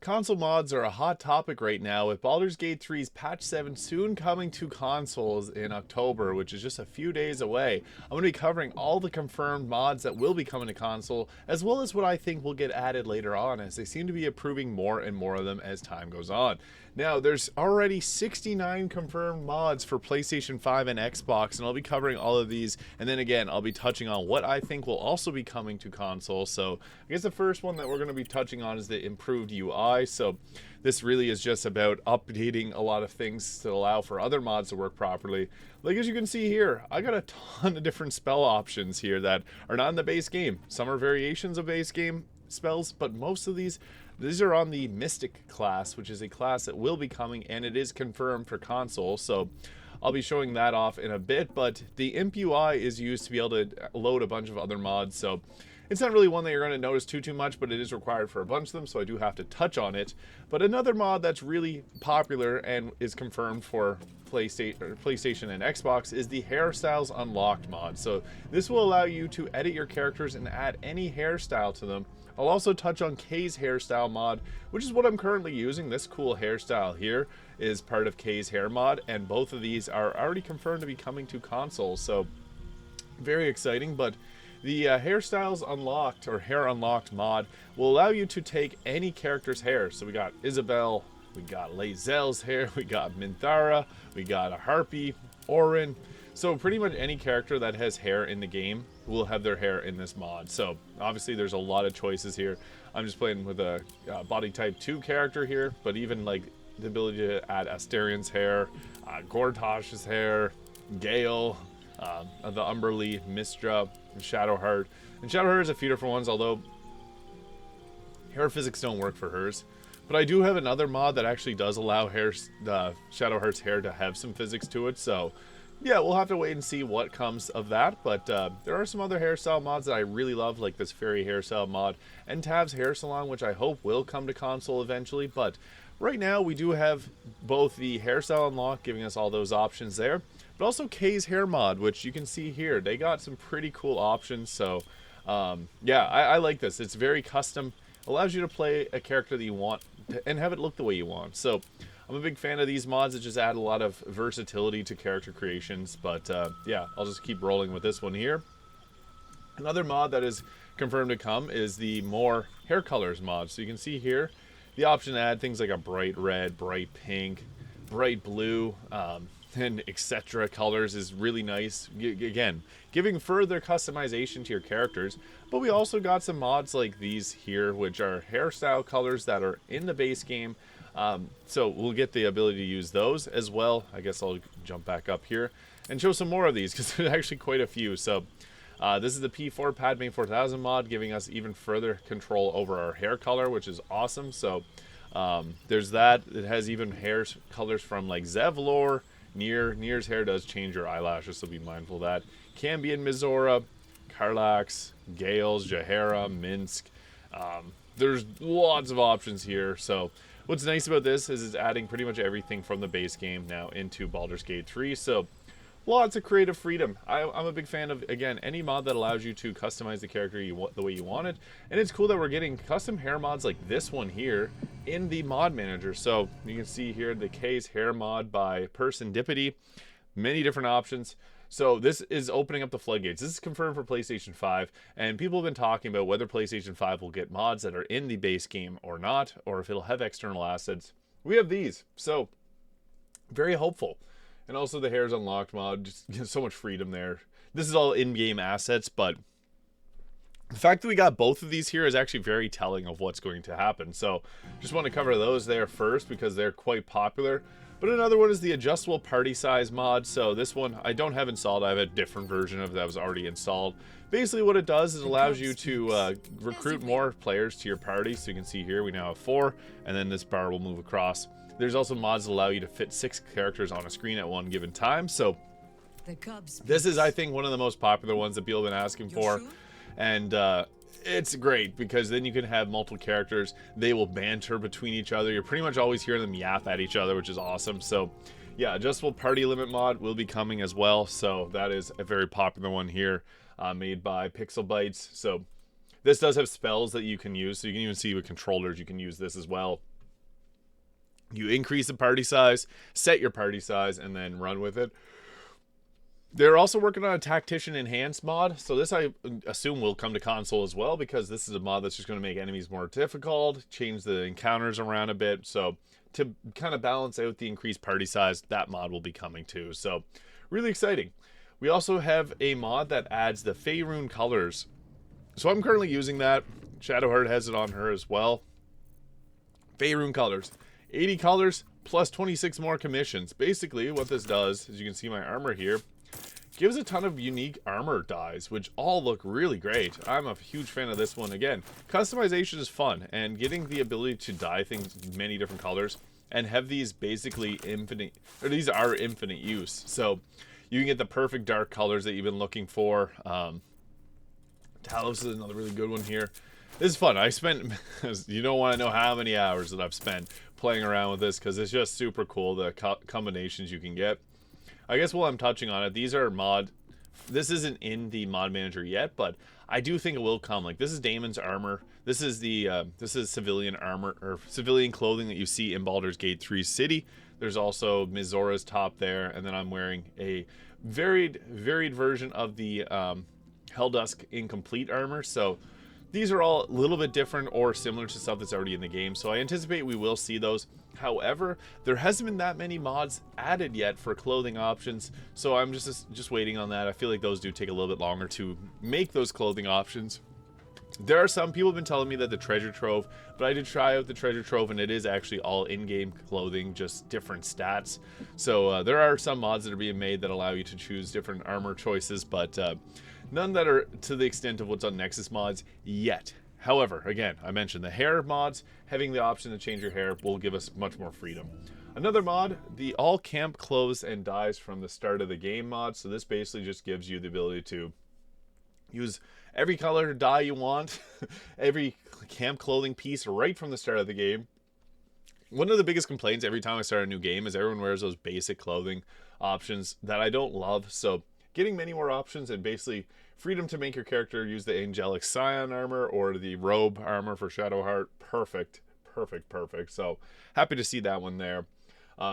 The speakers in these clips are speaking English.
Console mods are a hot topic right now, with Baldur's Gate 3's patch 7 soon coming to consoles in October, which is just a few days away. I'm going to be covering all the confirmed mods that will be coming to console, as well as what I think will get added later on, as they seem to be approving more and more of them as time goes on. Now, there's already 69 confirmed mods for PlayStation 5 and Xbox, and I'll be covering all of these, and then again, I'll be touching on what I think will also be coming to console. So, I guess the first one that we're going to be touching on is the improved UI. So, this really is just about updating a lot of things to allow for other mods to work properly. Like, as you can see here, I got a ton of different spell options here that are not in the base game. Some are variations of base game spells, but most of these are on the Mystic class, which is a class that will be coming, and it is confirmed for console. So I'll be showing that off in a bit, but the imp UI is used to be able to load a bunch of other mods. So it's not really one that you're going to notice too much, but it is required for a bunch of them, so I do have to touch on it. But another mod that's really popular and is confirmed for PlayStation and Xbox is the Hairstyles Unlocked mod. So this will allow you to edit your characters and add any hairstyle to them. I'll also touch on Kay's hairstyle mod, which is what I'm currently using. This cool hairstyle here is part of Kay's hair mod, and both of these are already confirmed to be coming to consoles, so very exciting. But the Hairstyles Unlocked, or Hair Unlocked mod, will allow you to take any character's hair. So we got Isabel, we got Lae'zel's hair, we got Minthara, we got a Harpy, Orin. So pretty much any character that has hair in the game will have their hair in this mod. So obviously there's a lot of choices here. I'm just playing with a body type 2 character here, but even like the ability to add Astarion's hair, Gortash's hair, Gale, the Umberlee, Mistra, and Shadowheart. And Shadowheart has a few different ones, although hair physics don't work for hers. But I do have another mod that actually does allow Shadowheart's hair to have some physics to it, so yeah, we'll have to wait and see what comes of that. But there are some other hairstyle mods that I really love, like this fairy hairstyle mod and Tav's hair salon, which I hope will come to console eventually. But right now we do have both the hairstyle unlock, giving us all those options there, but also Kay's hair mod, which you can see here. They got some pretty cool options. So yeah, I like this. It's very custom. Allows you to play a character that you want and have it look the way you want. So I'm a big fan of these mods that just add a lot of versatility to character creations. But yeah, I'll just keep rolling with this one here. Another mod that is confirmed to come is the more hair colors mod. So you can see here the option to add things like a bright red, bright pink, bright blue, and etc. colors is really nice. Again, giving further customization to your characters. But we also got some mods like these here, which are hairstyle colors that are in the base game. So we'll get the ability to use those as well. I guess I'll jump back up here and show some more of these, because there's actually quite a few. So this is the P4 Padme 4000 mod, giving us even further control over our hair color, which is awesome. So there's that. It has even hair colors from like Zevlor. Nir's hair does change your eyelashes, so be mindful of that. Cambion, Mizora, Karlax, Gales, Jahara, Minsk. There's lots of options here. So what's nice about this is it's adding pretty much everything from the base game now into Baldur's Gate 3. So lots of creative freedom. I'm a big fan of, again, any mod that allows you to customize the character the way you want it. And it's cool that we're getting custom hair mods like this one here in the mod manager. So you can see here the Kay's hair mod by Persendipity. Many different options. So this is opening up the floodgates. This is confirmed for PlayStation 5, and people have been talking about whether PlayStation 5 will get mods that are in the base game or not, or if it'll have external assets. We have these, so very hopeful. And also the Hairs Unlocked mod, just so much freedom there. This is all in-game assets, but the fact that we got both of these here is actually very telling of what's going to happen. So just want to cover those there first because they're quite popular. But another one is the adjustable party size mod. So this one I don't have installed. I have a different version of that was already installed. Basically what it does is it allows you to recruit more players to your party. So you can see here we now have 4, and then this bar will move across. There's also mods that allow you to fit 6 characters on a screen at one given time. So this is, I think, one of the most popular ones that people have been asking for. And it's great because then you can have multiple characters. They will banter between each other. You're pretty much always hearing them yap at each other, which is awesome. So yeah, adjustable party limit mod will be coming as well. So that is a very popular one here, made by Pixel Bytes. So This does have spells that you can use, so you can even see with controllers you can use this as well. You increase the party size, set your party size, and then run with it. They're also working on a Tactician Enhanced mod, so this I assume will come to console as well, because this is a mod that's just going to make enemies more difficult, change the encounters around a bit, so to kind of balance out the increased party size, that mod will be coming too, so really exciting. We also have a mod that adds the Faerun colors, so I'm currently using that. Shadowheart has it on her as well. Faerun colors, 80 colors plus 26 more commissions. Basically what this does, as you can see my armor here, gives a ton of unique armor dyes, which all look really great. I'm a huge fan of this one. Again, customization is fun, and getting the ability to dye things many different colors and have these basically infinite, or these are infinite use. So you can get the perfect dark colors that you've been looking for. Talos is another really good one here. This is fun. I spent, you don't want to know how many hours that I've spent playing around with this, because it's just super cool, the combinations you can get. I guess while I'm touching on it, these are this isn't in the mod manager yet, but I do think it will come. Like, this is Daemon's armor. This is civilian armor, or civilian clothing that you see in Baldur's Gate 3 City. There's also Mizora's top there, and then I'm wearing a varied version of the Helldusk Incomplete armor. So these are all a little bit different or similar to stuff that's already in the game, so I anticipate we will see those. However, there hasn't been that many mods added yet for clothing options, so I'm just waiting on that. I feel like those do take a little bit longer to make those clothing options. There are some people have been telling me that the treasure trove, but I did try out the treasure trove, and it is actually all in-game clothing, just different stats. So there are some mods that are being made that allow you to choose different armor choices, but none that are to the extent of what's on Nexus mods yet. However, again, I mentioned the hair mods. Having the option to change your hair will give us much more freedom. Another mod, the all camp clothes and dyes from the start of the game mod. So this basically just gives you the ability to use every color dye you want, every camp clothing piece right from the start of the game. One of the biggest complaints every time I start a new game is everyone wears those basic clothing options that I don't love. So getting many more options and basically freedom to make your character use the Angelic Scion armor or the robe armor for Shadowheart. Perfect. So happy to see that one there.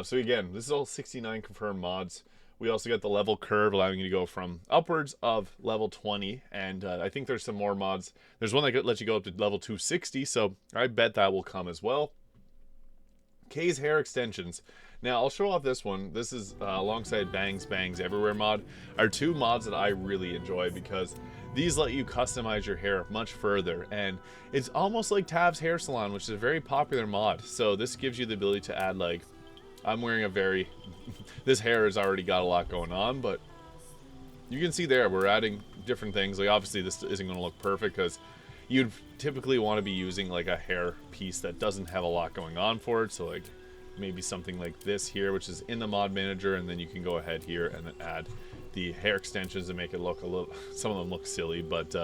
So again, this is all 69 confirmed mods. We also got the level curve allowing you to go from upwards of level 20. And I think there's some more mods. There's one that lets you go up to level 260. So I bet that will come as well. Kay's hair extensions. Now, I'll show off this one. This is alongside Bangs Everywhere mod, are two mods that I really enjoy, because these let you customize your hair much further, and it's almost like Tav's Hair Salon, which is a very popular mod. So this gives you the ability to add, like, I'm wearing a very this hair has already got a lot going on, but you can see there we're adding different things. Like, obviously this isn't going to look perfect, because you'd typically want to be using like a hair piece that doesn't have a lot going on for it. So like maybe something like this here, which is in the mod manager, and then you can go ahead here and then add the hair extensions and make it look a little, some of them look silly, but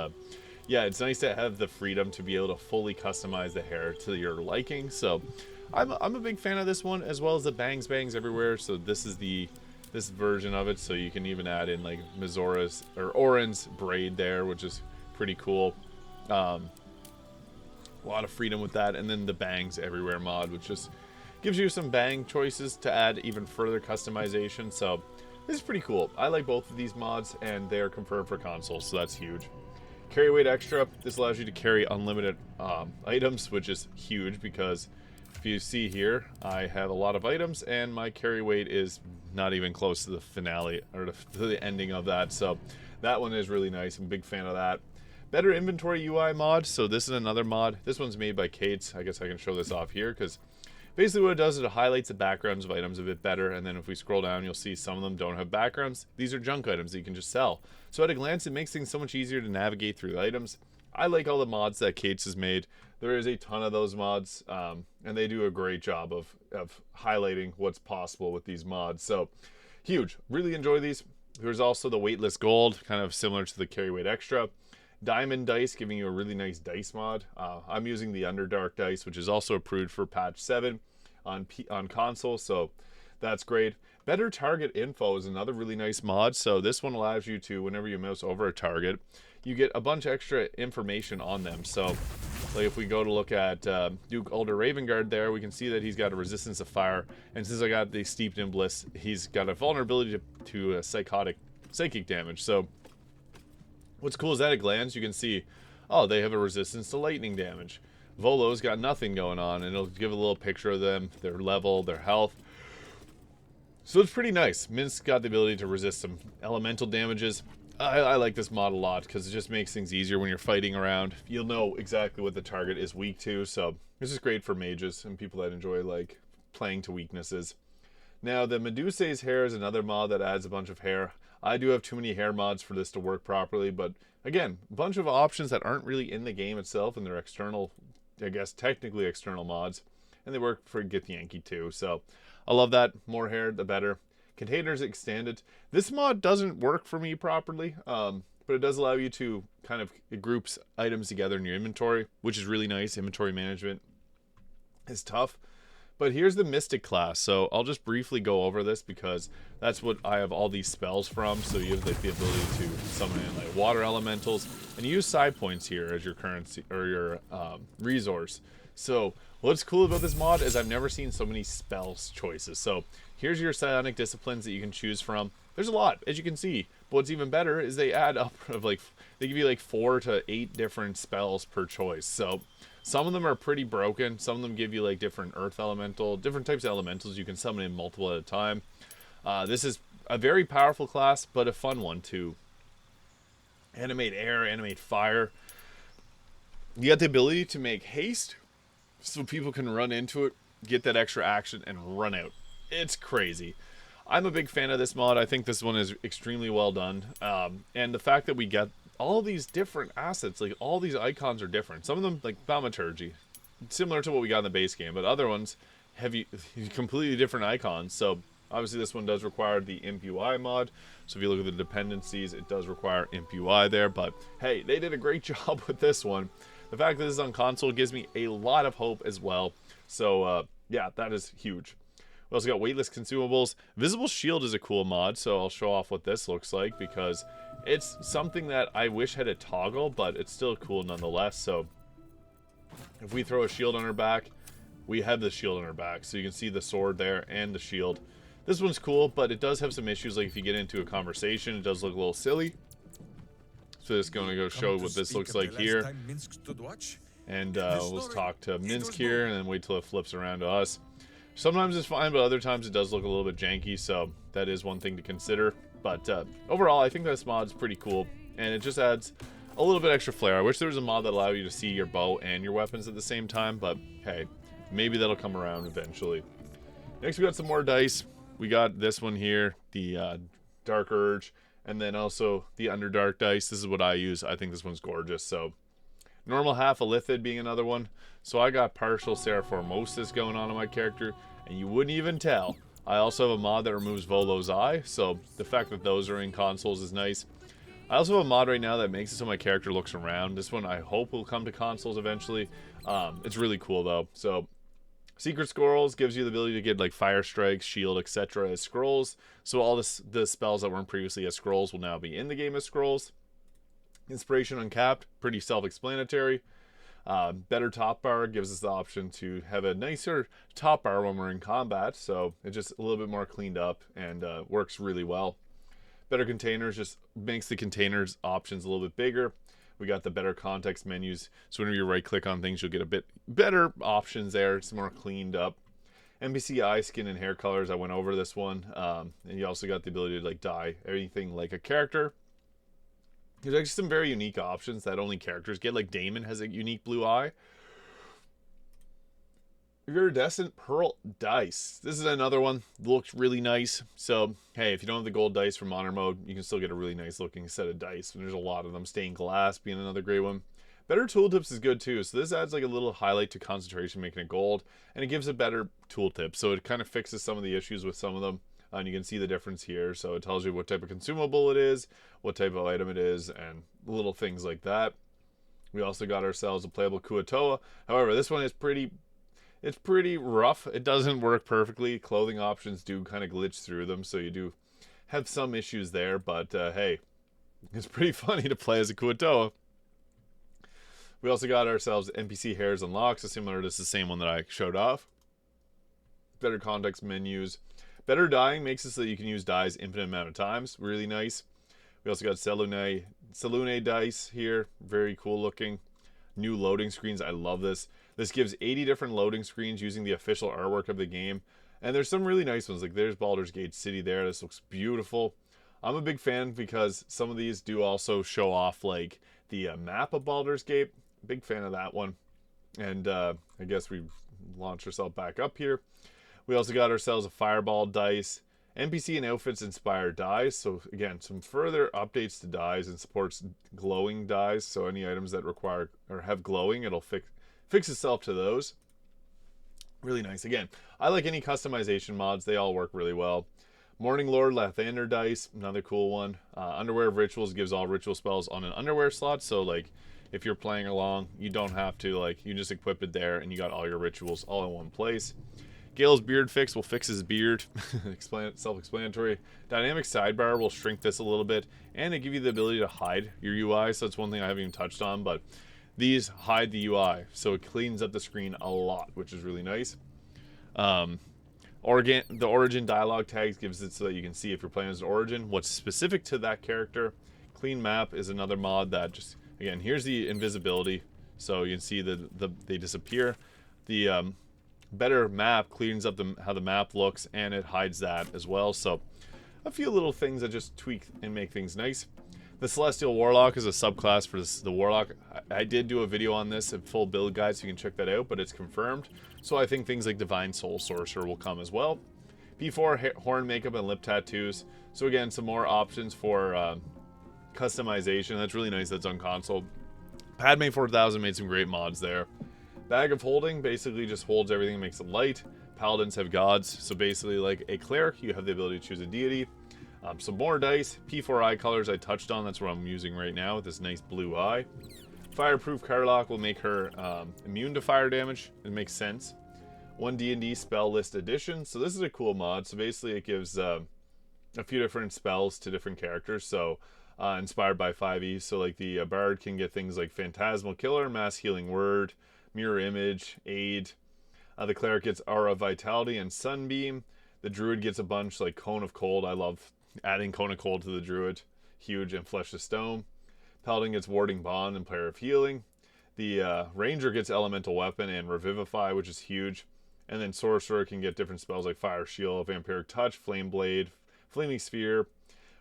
yeah, it's nice to have the freedom to be able to fully customize the hair to your liking. So I'm a big fan of this one, as well as the Bangs Everywhere. So this is this version of it, so you can even add in like Mizora's or Orin's braid there, which is pretty cool. A lot of freedom with that. And then the Bangs Everywhere mod, which just gives you some bang choices to add even further customization. So this is pretty cool. I like both of these mods, and they are confirmed for console, so that's huge. Carry weight extra. This allows you to carry unlimited items, which is huge, because if you see here, I have a lot of items, and my carry weight is not even close to the finale, or to the ending of that. So that one is really nice. I'm a big fan of that. Better inventory UI mod. So this is another mod. This one's made by Kate's. I guess I can show this off here, because basically what it does is it highlights the backgrounds of items a bit better, and then if we scroll down, you'll see some of them don't have backgrounds. These are junk items that you can just sell. So at a glance, it makes things so much easier to navigate through the items. I like all the mods that Kate's has made. There is a ton of those mods, and they do a great job of highlighting what's possible with these mods. So huge. Really enjoy these. There's also the weightless gold, kind of similar to the carry weight extra. Diamond dice, giving you a really nice dice mod. I'm using the Underdark dice, which is also approved for patch 7 on console, so that's great. Better target info is another really nice mod. So this one allows you to, whenever you mouse over a target, you get a bunch of extra information on them. So like if we go to look at Duke Ulder Ravengard there, we can see that he's got a resistance to fire, and since I got the Steeped in Bliss, he's got a vulnerability to psychic damage. So what's cool is that at a glance you can see, oh, they have a resistance to lightning damage. Volo's got nothing going on, and it'll give a little picture of them, their level, their health. So it's pretty nice. Minsk's got the ability to resist some elemental damages. I like this mod a lot because it just makes things easier when you're fighting around. You'll know exactly what the target is weak to, so this is great for mages and people that enjoy like playing to weaknesses. Now the Medusa's hair is another mod that adds a bunch of hair. I do have too many hair mods for this to work properly, but again, a bunch of options that aren't really in the game itself, and they're external, I guess technically external mods, and they work for Get the Yankee too. So I love that. More hair, the better. Containers extended. This mod doesn't work for me properly, but it does allow you to kind of, it groups items together in your inventory, which is really nice. Inventory management is tough. But here's the Mystic class. So I'll just briefly go over this because that's what I have all these spells from. So you have like the ability to summon in like water elementals, and you use side points here as your currency or your resource. So what's cool about this mod is I've never seen so many spells choices. So here's your psionic disciplines that you can choose from. There's a lot, as you can see. But what's even better is they add up of like, they give you like 4 to 8 different spells per choice. So some of them are pretty broken. Some of them give you like different earth elemental, different types of elementals you can summon in multiple at a time. This is a very powerful class, but a fun one too. Animate air, animate fire. You got the ability to make haste, so people can run into it, get that extra action, and run out. It's crazy. I'm a big fan of this mod. I think this one is extremely well done. And the fact that we get all these different assets, like all these icons are different. Some of them, like Thaumaturgy, similar to what we got in the base game, but other ones have completely different icons. So obviously this one does require the Imp UI mod. So if you look at the dependencies, it does require Imp UI there. But hey, they did a great job with this one. The fact that this is on console gives me a lot of hope as well. So yeah, that is huge. We also got weightless consumables. Visible shield is a cool mod, so I'll show off what this looks like because it's something that I wish had a toggle, but it's still cool nonetheless. So if we throw a shield on our back, we have the shield on our back. So you can see the sword there and the shield. This one's cool, but it does have some issues. Like if you get into a conversation, it does look a little silly. So just going to go show what this looks like here. And let's talk to Minsk here and then wait till it flips around to us. Sometimes it's fine, but other times it does look a little bit janky, so that is one thing to consider. But overall, I think this mod's pretty cool, and it just adds a little bit extra flair. I wish there was a mod that allowed you to see your bow and your weapons at the same time, but hey, maybe that'll come around eventually. Next, we got some more dice. We got this one here, the Dark Urge, and then also the Underdark dice. This is what I use. I think this one's gorgeous. So normal half a Lithid being another one. So I got partial Seraphormosis going on my character, and you wouldn't even tell. I also have a mod that removes Volo's eye, so the fact that those are in consoles is nice. I also have a mod right now that makes it so my character looks around. This one I hope will come to consoles eventually. It's really cool though. So Secret Scrolls gives you the ability to get like Fire Strikes, Shield, etc. as scrolls. So all the spells that weren't previously as scrolls will now be in the game as scrolls. Inspiration Uncapped, pretty self-explanatory. Better top bar gives us the option to have a nicer top bar when we're in combat, so it's just a little bit more cleaned up and works really well. Better containers just makes the containers options a little bit bigger. We got the better context menus, so whenever you right click on things you'll get a bit better options there. It's more cleaned up. NPC eye, skin, and hair colors, I went over this one, and you also got the ability to like dye everything like a character. There's actually some very unique options that only characters get, like Damon has a unique blue eye. Iridescent Pearl Dice. This is another one. Looks really nice. So, hey, if you don't have the gold dice from Honor Mode, you can still get a really nice looking set of dice. And there's a lot of them. Stained Glass being another great one. Better tooltips is good too. So this adds like a little highlight to concentration, making it gold. And it gives a better tooltip. So it kind of fixes some of the issues with some of them. And you can see the difference here. So it tells you what type of consumable it is, what type of item it is, and little things like that. We also got ourselves a playable Kuatoa. However, this one is pretty rough. It doesn't work perfectly. Clothing options do kind of glitch through them, so you do have some issues there. But hey, It's pretty funny to play as a Kuatoa. We also got ourselves NPC hairs and locks, similar to the same one that I showed off. Better context menus. Better dying makes it so that you can use dyes infinite amount of times. Really nice. We also got Selune dice here. Very cool looking. New loading screens. I love this. This gives 80 different loading screens using the official artwork of the game. And there's some really nice ones. Like there's Baldur's Gate City there. This looks beautiful. I'm a big fan because some of these do also show off like the map of Baldur's Gate. Big fan of that one. And I guess we've launched ourselves back up here. We also got ourselves a fireball dice. NPC and outfits inspire dyes. So again, some further updates to dyes and supports glowing dyes. So any items that require or have glowing, it'll fix itself to those. Really nice. Again, I like any customization mods. They all work really well. Morning Lord Lathander dice, another cool one. Underwear of Rituals gives all ritual spells on an underwear slot. So like if you're playing along, you don't have to, like, you just equip it there and you got all your rituals all in one place. Gale's beard fix will fix his beard. Self-explanatory. Dynamic sidebar will shrink this a little bit, and it give you the ability to hide your UI. So that's one thing I haven't even touched on, but these hide the UI, so it cleans up the screen a lot, which is really nice. The origin dialogue tags gives it so that you can see if you're playing as an origin what's specific to that character. Clean map is another mod that just, again, here's the invisibility, so you can see they disappear. The better map cleans up how the map looks, and it hides that as well. So a few little things that just tweak and make things nice. The Celestial Warlock is a subclass for the Warlock. I did do a video on this, a full build guide, so you can check that out, but it's confirmed. So I think things like Divine Soul Sorcerer will come as well. P4 horn makeup and lip tattoos. So again, some more options for customization. That's really nice. That's on console. Padme 4000 made some great mods there. Bag of Holding basically just holds everything and makes it light. Paladins have gods, so basically like a cleric, you have the ability to choose a deity. Some more dice. P4 eye colors I touched on, that's what I'm using right now with this nice blue eye. Fireproof Carlock will make her immune to fire damage. It makes sense. One D&D spell list addition. So this is a cool mod. So basically it gives a few different spells to different characters. So inspired by 5e. So like the Bard can get things like Phantasmal Killer, Mass Healing Word, Mirror Image, Aid. The Cleric gets Aura Vitality and Sunbeam. The Druid gets a bunch like Cone of Cold. I love adding Cone of Cold to the Druid. Huge. And Flesh of Stone. Paladin gets Warding Bond and Prayer of Healing. The Ranger gets Elemental Weapon and Revivify, which is huge. And then Sorcerer can get different spells like Fire Shield, Vampiric Touch, Flame Blade, Flaming Sphere.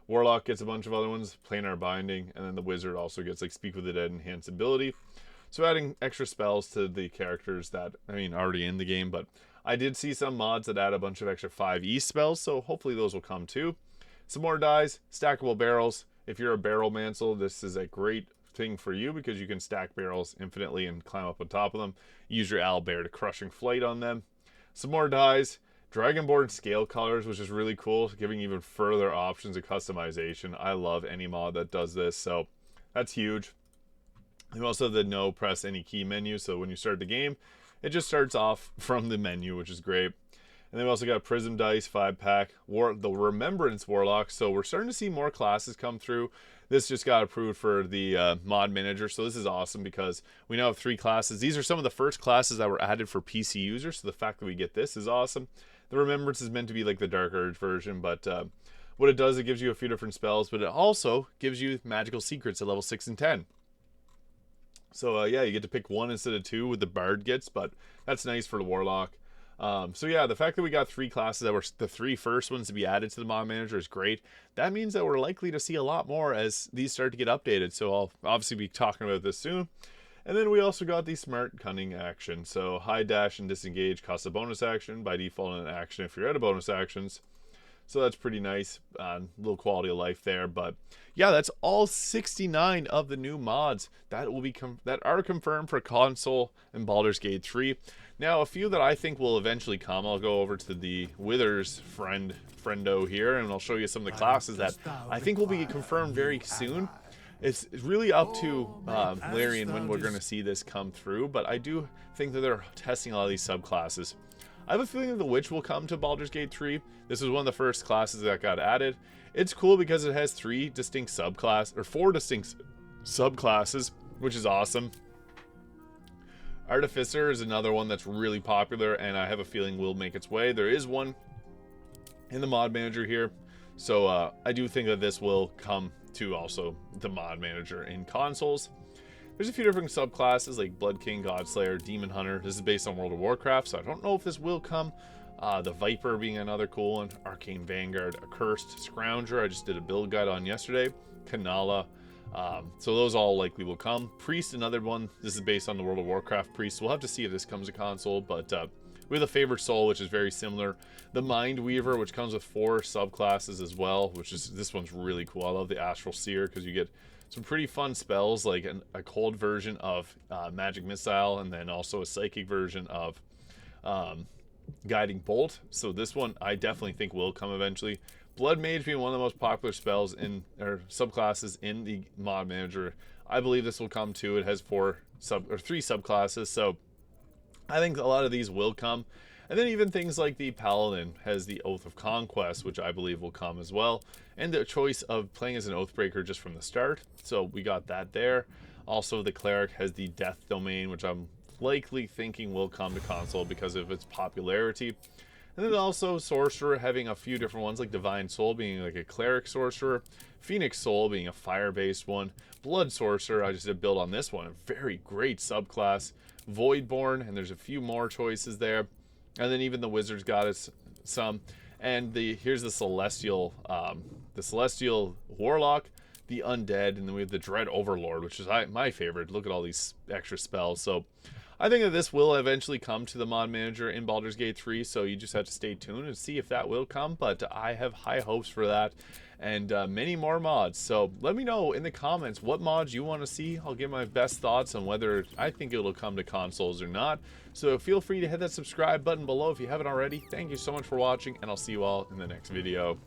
Warlock gets a bunch of other ones, Planar Binding. And then the Wizard also gets like Speak with the Dead enhanced ability. So adding extra spells to the characters that, I mean, already in the game. But I did see some mods that add a bunch of extra 5e spells, so hopefully those will come too. Some more dies, stackable barrels. If you're a barrel mansel, this is a great thing for you because you can stack barrels infinitely and climb up on top of them. Use your owlbear to crushing flight on them. Some more dies, Dragonborn scale colors, which is really cool, giving even further options of customization. I love any mod that does this, so that's huge. And also the no press any key menu, so when you start the game, it just starts off from the menu, which is great. And then we also got Prism Dice 5-pack, the Remembrance Warlock. So we're starting to see more classes come through. This just got approved for the mod manager, so this is awesome because we now have 3 classes. These are some of the first classes that were added for PC users, so the fact that we get this is awesome. The Remembrance is meant to be like the Dark Urge version, but what it does, it gives you a few different spells, but it also gives you magical secrets at level 6 and 10. So yeah, you get to pick 1 instead of 2 with the Bard gets, but that's nice for the Warlock. So yeah, the fact that we got 3 classes that were the 3 first ones to be added to the mod manager is great. That means that we're likely to see a lot more as these start to get updated. So I'll obviously be talking about this soon. And then we also got the Smart Cunning action. So hide, dash, and disengage cost a bonus action by default in an action if you're out of bonus actions. So that's pretty nice. Little quality of life there. But yeah, that's all 69 of the new mods that will be that are confirmed for console and Baldur's Gate 3. Now, a few that I think will eventually come. I'll go over to the Withers friendo here, and I'll show you some of the classes that I think will be confirmed very soon. It's really up to Larry and when we're going to see this come through, but I do think that they're testing a lot of these subclasses. I have a feeling that the Witch will come to Baldur's Gate 3. This was one of the first classes that got added. It's cool because it has 4 distinct subclasses, which is awesome. Artificer is another one that's really popular, and I have a feeling will make its way. There is one in the mod manager here, so I do think that this will come to also the mod manager in consoles. There's a few different subclasses like Blood King, Godslayer, Demon Hunter. This is based on World of Warcraft, so I don't know if this will come. The Viper being another cool one. Arcane Vanguard, Accursed, Scrounger, I just did a build guide on yesterday. Kanala. So those all likely will come. Priest, another one. This is based on the World of Warcraft Priest. We'll have to see if this comes to console, but we have the Favored Soul, which is very similar. The Mind Weaver, which comes with 4 subclasses as well, which is, this one's really cool. I love the Astral Seer because you get some pretty fun spells, like a cold version of Magic Missile, and then also a psychic version of Guiding Bolt. So this one I definitely think will come eventually. Blood Mage being one of the most popular spells in, or subclasses in the mod manager. I believe this will come too. It has 3 subclasses, so I think a lot of these will come. And then even things like the Paladin has the Oath of Conquest, which I believe will come as well. And the choice of playing as an Oathbreaker just from the start. So we got that there. Also, the Cleric has the Death Domain, which I'm likely thinking will come to console because of its popularity. And then also Sorcerer having a few different ones, like Divine Soul being like a Cleric Sorcerer. Phoenix Soul being a fire-based one. Blood Sorcerer, I just did a build on this one. A very great subclass. Voidborn, and there's a few more choices there. And then even the Wizards got us some. And here's the Celestial Warlock, the Undead, and then we have the Dread Overlord, which is my favorite. Look at all these extra spells. So I think that this will eventually come to the mod manager in Baldur's Gate 3, so you just have to stay tuned and see if that will come. But I have high hopes for that, and many more mods. So let me know in the comments what mods you want to see. I'll give my best thoughts on whether I think it'll come to consoles or not. So feel free to hit that subscribe button below if you haven't already. Thank you so much for watching, and I'll see you all in the next video.